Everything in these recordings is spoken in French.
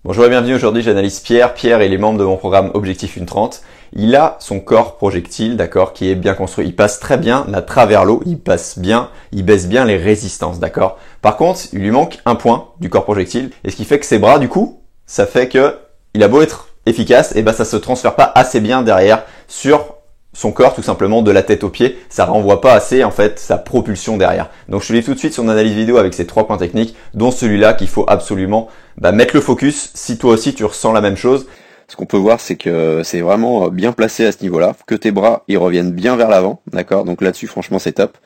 Bonjour et bienvenue, aujourd'hui j'analyse Pierre. Pierre est membre de mon programme Objectif 1.30. Il a son corps projectile, d'accord, qui est bien construit. Il passe très bien à travers l'eau, il passe bien, il baisse bien les résistances, d'accord. Par contre, il lui manque un point du corps projectile, et ce qui fait que ses bras, du coup, ça fait que il a beau être efficace, et ben ça se transfère pas assez bien derrière sur son corps, tout simplement de la tête aux pieds, ça renvoie pas assez en fait sa propulsion derrière. Donc je te livre tout de suite son analyse vidéo avec ces 3 points techniques, dont celui-là qu'il faut absolument mettre le focus si toi aussi tu ressens la même chose. Ce qu'on peut voir, c'est que c'est vraiment bien placé à ce niveau-là, que tes bras ils reviennent bien vers l'avant, d'accord. Donc là-dessus, franchement, c'est top.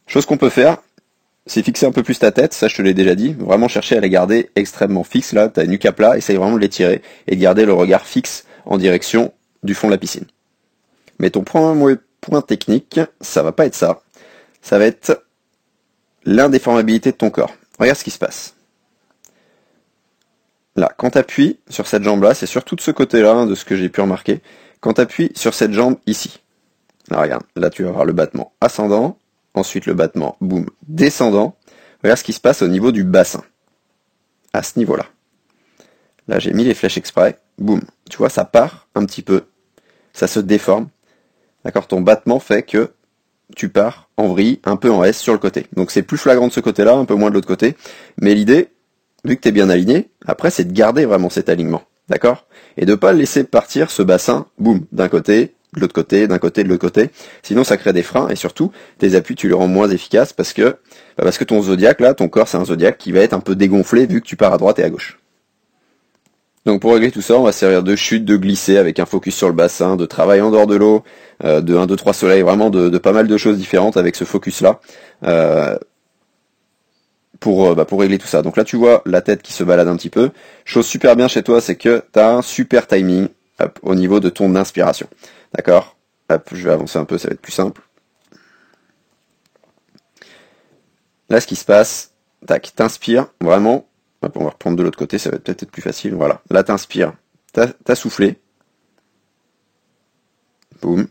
Chose qu'on peut faire, c'est fixer un peu plus ta tête, ça je te l'ai déjà dit, vraiment chercher à la garder extrêmement fixe. Là, t'as une nuque à plat, essaye vraiment de l'étirer et de garder le regard fixe en direction du fond de la piscine. Mais ton point technique, ça va pas être ça. Ça va être l'indéformabilité de ton corps. Regarde ce qui se passe. Là, quand tu appuies sur cette jambe-là, c'est surtout de ce côté-là, de ce que j'ai pu remarquer, quand tu appuies sur cette jambe ici. Là, regarde, là tu vas avoir le battement ascendant, ensuite le battement, boum, descendant. Regarde ce qui se passe au niveau du bassin. À ce niveau-là. Là, j'ai mis les flèches exprès, boum. Tu vois, ça part un petit peu, ça se déforme. D'accord, ton battement fait que tu pars en vrille, un peu en S sur le côté. Donc c'est plus flagrant de ce côté-là, un peu moins de l'autre côté. Mais l'idée, vu que tu es bien aligné, après c'est de garder vraiment cet alignement. D'accord? Et de pas laisser partir ce bassin, boum, d'un côté, de l'autre côté, d'un côté, de l'autre côté. Sinon ça crée des freins et surtout, tes appuis tu les rends moins efficaces parce que ton zodiaque là, ton corps c'est un zodiaque qui va être un peu dégonflé vu que tu pars à droite et à gauche. Donc pour régler tout ça, on va servir de chute, de glisser avec un focus sur le bassin, de travail en dehors de l'eau, de 1, 2, 3 soleils, vraiment de pas mal de choses différentes avec ce focus-là pour régler tout ça. Donc là tu vois la tête qui se balade un petit peu. Chose super bien chez toi, c'est que tu as un super timing au niveau de ton inspiration. D'accord? Hop, je vais avancer un peu, ça va être plus simple. Là ce qui se passe, tac, t'inspires vraiment. Hop, on va reprendre de l'autre côté, ça va peut-être être plus facile. Voilà, là t'inspires, t'as soufflé. Boum.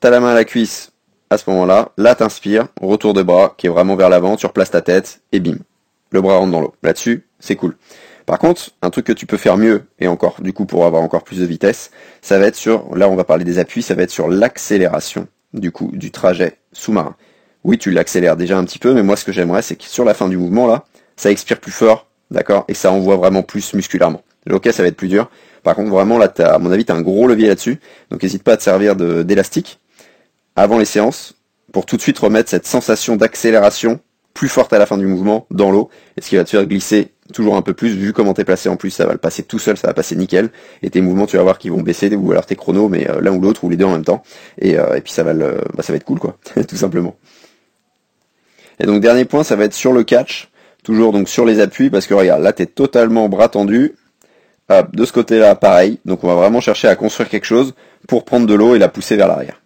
T'as la main à la cuisse à ce moment-là. Là t'inspires, retour de bras qui est vraiment vers l'avant, tu replaces ta tête et bim. Le bras rentre dans l'eau. Là-dessus, c'est cool. Par contre, un truc que tu peux faire mieux, et encore, du coup, pour avoir encore plus de vitesse, ça va être sur, là on va parler des appuis, ça va être sur l'accélération, du coup, du trajet sous-marin. Oui, tu l'accélères déjà un petit peu, mais moi ce que j'aimerais, c'est que sur la fin du mouvement, là, ça expire plus fort, d'accord, et ça envoie vraiment plus musculairement. Ok, ça va être plus dur. Par contre, vraiment, là, à mon avis, t'as un gros levier là-dessus, donc n'hésite pas à te servir d'élastique avant les séances, pour tout de suite remettre cette sensation d'accélération plus forte à la fin du mouvement dans l'eau, et ce qui va te faire glisser toujours un peu plus, vu comment t'es placé en plus, ça va le passer tout seul, ça va passer nickel, et tes mouvements tu vas voir qu'ils vont baisser, ou alors tes chronos, mais l'un ou l'autre, ou les deux en même temps, et puis ça va être cool quoi, tout simplement. Et donc dernier point, ça va être sur le catch, toujours donc sur les appuis, parce que regarde, là t'es totalement bras tendu, hop, de ce côté-là pareil, donc on va vraiment chercher à construire quelque chose pour prendre de l'eau et la pousser vers l'arrière.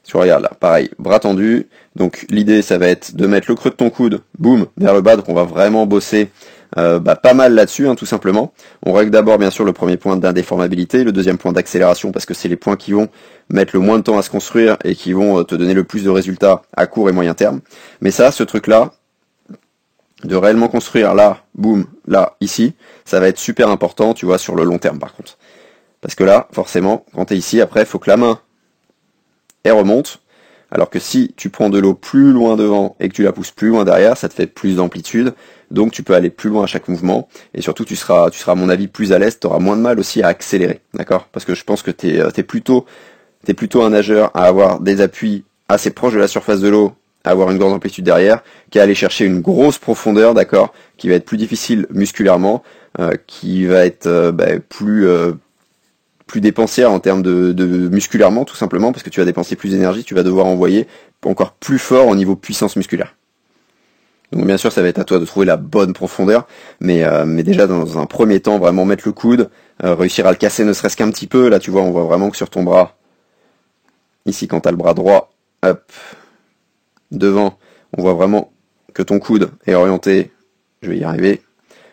Tu regardes là, pareil, bras tendu. Donc l'idée, ça va être de mettre le creux de ton coude, boum, vers le bas. Donc on va vraiment bosser pas mal là-dessus, hein, tout simplement. On règle d'abord, bien sûr, le premier point d'indéformabilité, le deuxième point d'accélération, parce que c'est les points qui vont mettre le moins de temps à se construire et qui vont te donner le plus de résultats à court et moyen terme. Mais ça, ce truc-là, de réellement construire là, boum, là, ici, ça va être super important, tu vois, sur le long terme par contre. Parce que là, forcément, quand tu es ici, après, il faut que la main elle remonte, alors que si tu prends de l'eau plus loin devant et que tu la pousses plus loin derrière, ça te fait plus d'amplitude, donc tu peux aller plus loin à chaque mouvement, et surtout tu seras à mon avis plus à l'aise, tu auras moins de mal aussi à accélérer, d'accord? Parce que je pense que t'es plutôt un nageur à avoir des appuis assez proches de la surface de l'eau, à avoir une grande amplitude derrière, qu'à aller chercher une grosse profondeur, d'accord, qui va être plus difficile musculairement, qui va être plus dépensière en termes de musculairement, tout simplement, parce que tu vas dépenser plus d'énergie, tu vas devoir envoyer encore plus fort au niveau puissance musculaire. Donc bien sûr, ça va être à toi de trouver la bonne profondeur, mais déjà dans un premier temps, vraiment mettre le coude, réussir à le casser ne serait-ce qu'un petit peu. Là, tu vois, on voit vraiment que sur ton bras, ici, quand tu as le bras droit, hop, devant, on voit vraiment que ton coude est orienté, je vais y arriver,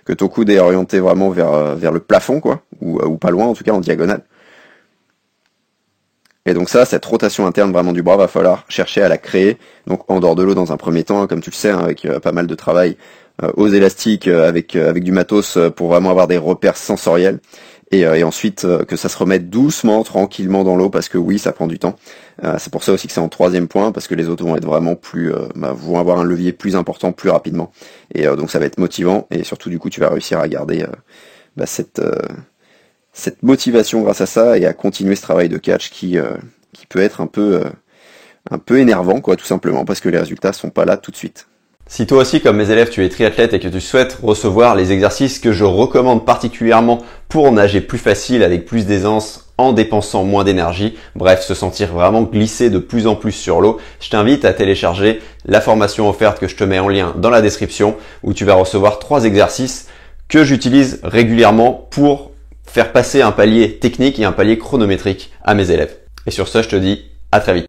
que ton coude est orienté vraiment vers le plafond, quoi, ou pas loin, en tout cas en diagonale. Et donc ça, cette rotation interne vraiment du bras, va falloir chercher à la créer, donc en dehors de l'eau dans un premier temps, comme tu le sais, hein, avec pas mal de travail aux élastiques avec du matos pour vraiment avoir des repères sensoriels. Et ensuite que ça se remette doucement, tranquillement dans l'eau, parce que oui, ça prend du temps. C'est pour ça aussi que c'est en 3e point, parce que les autres vont être vraiment plus, vont avoir un levier plus important plus rapidement. Et donc ça va être motivant, et surtout du coup tu vas réussir à garder cette motivation grâce à ça, et à continuer ce travail de catch qui peut être un peu énervant, quoi, tout simplement, parce que les résultats sont pas là tout de suite. Si toi aussi, comme mes élèves, tu es triathlète et que tu souhaites recevoir les exercices que je recommande particulièrement pour nager plus facile avec plus d'aisance en dépensant moins d'énergie, bref, se sentir vraiment glisser de plus en plus sur l'eau, je t'invite à télécharger la formation offerte que je te mets en lien dans la description où tu vas recevoir 3 exercices que j'utilise régulièrement pour faire passer un palier technique et un palier chronométrique à mes élèves. Et sur ce, je te dis à très vite.